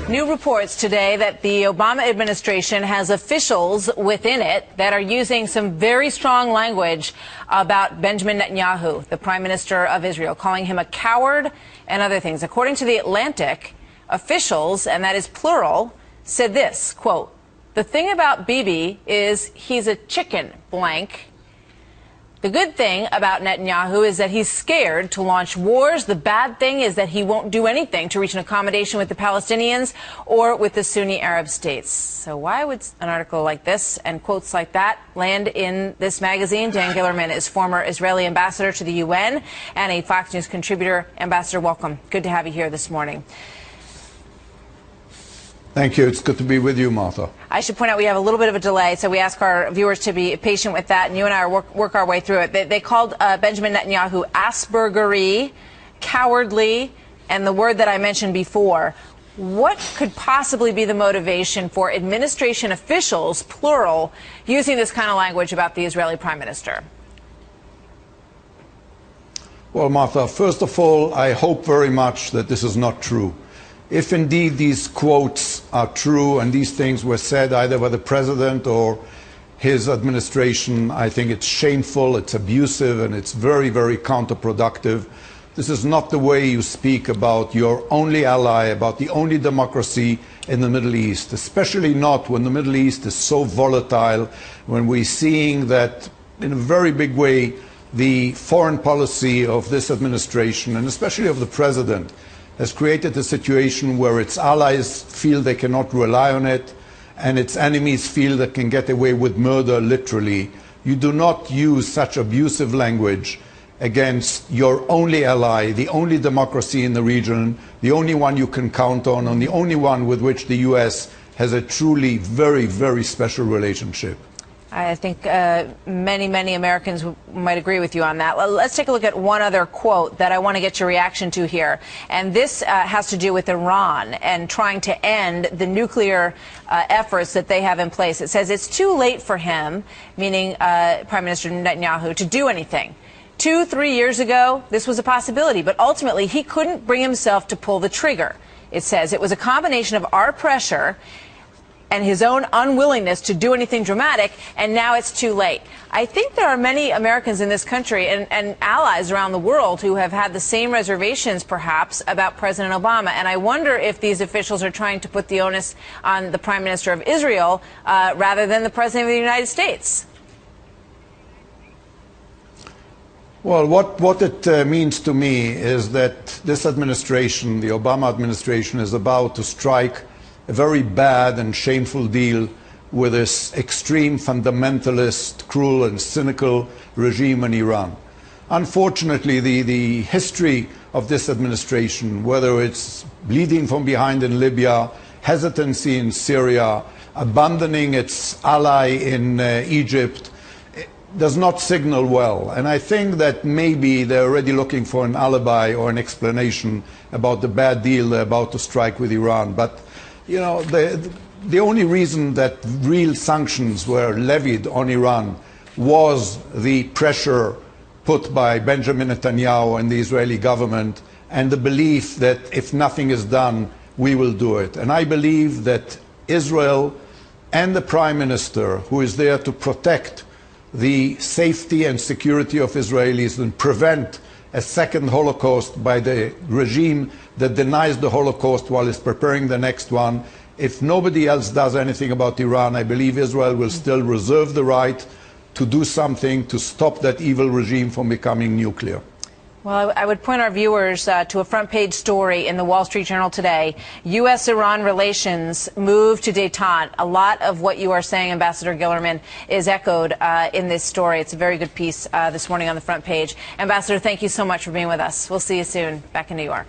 New reports today that the Obama administration has officials within it that are using some very strong language about Benjamin Netanyahu, the Prime Minister of Israel, calling him a coward and other things. According to The Atlantic, officials, and that is plural, said this, quote, "The thing about Bibi is he's a chicken, blank. The good thing about Netanyahu is that he's scared to launch wars. The bad thing is that he won't do anything to reach an accommodation with the Palestinians or with the Sunni Arab states." So why would an article like this and quotes like that land in this magazine? Dan Gillerman is former Israeli ambassador to the UN and a Fox News contributor. Ambassador, welcome. Good to have you here this morning. Thank you. It's good to be with you, Martha. I should point out we have a little bit of a delay, so we ask our viewers to be patient with that, and you and I work our way through it. They called Benjamin Netanyahu Aspergery, cowardly, and the word that I mentioned before. What could possibly be the motivation for administration officials, plural, using this kind of language about the Israeli Prime Minister? Well, Martha, first of all, I hope very much that this is not true. If indeed these quotes are true and these things were said either by the president or his administration, I think it's shameful, it's abusive, and it's very, very counterproductive. This is not the way you speak about your only ally, about the only democracy in the Middle East, especially not when the Middle East is so volatile, when we're seeing that in a very big way the foreign policy of this administration, and especially of the president, has created a situation where its allies feel they cannot rely on it and its enemies feel they can get away with murder, literally. You do not use such abusive language against your only ally, the only democracy in the region, the only one you can count on, and the only one with which the U.S. has a truly very, very special relationship. I think many Americans might agree with you on that. Let's take a look at one other quote that I want to get your reaction to here. And this has to do with Iran and trying to end the nuclear efforts that they have in place. It says it's too late for him, meaning Prime Minister Netanyahu, to do anything. 2-3 years ago, this was a possibility, but ultimately he couldn't bring himself to pull the trigger. It says it was a combination of our pressure and his own unwillingness to do anything dramatic, and now it's too late. I think there are many Americans in this country and allies around the world who have had the same reservations, perhaps, about President Obama. And I wonder if these officials are trying to put the onus on the Prime Minister of Israel rather than the President of the United States. Well, what it means to me is that this administration, the Obama administration, is about to strike a very bad and shameful deal with this extreme fundamentalist, cruel and cynical regime in Iran. Unfortunately, the history of this administration, whether it's bleeding from behind in Libya, hesitancy in Syria, abandoning its ally in Egypt, does not signal well. And I think that maybe they're already looking for an alibi or an explanation about the bad deal they're about to strike with Iran. But you know, the only reason that real sanctions were levied on Iran was the pressure put by Benjamin Netanyahu and the Israeli government and the belief that if nothing is done, we will do it. And I believe that Israel and the Prime Minister, who is there to protect the safety and security of Israelis and prevent a second Holocaust by the regime that denies the Holocaust while it's preparing the next one. If nobody else does anything about Iran, I believe Israel will still reserve the right to do something to stop that evil regime from becoming nuclear. Well, I would point our viewers to a front-page story in the Wall Street Journal today. U.S.-Iran relations move to détente. A lot of what you are saying, Ambassador Gillerman, is echoed in this story. It's a very good piece this morning on the front page. Ambassador, thank you so much for being with us. We'll see you soon back in New York.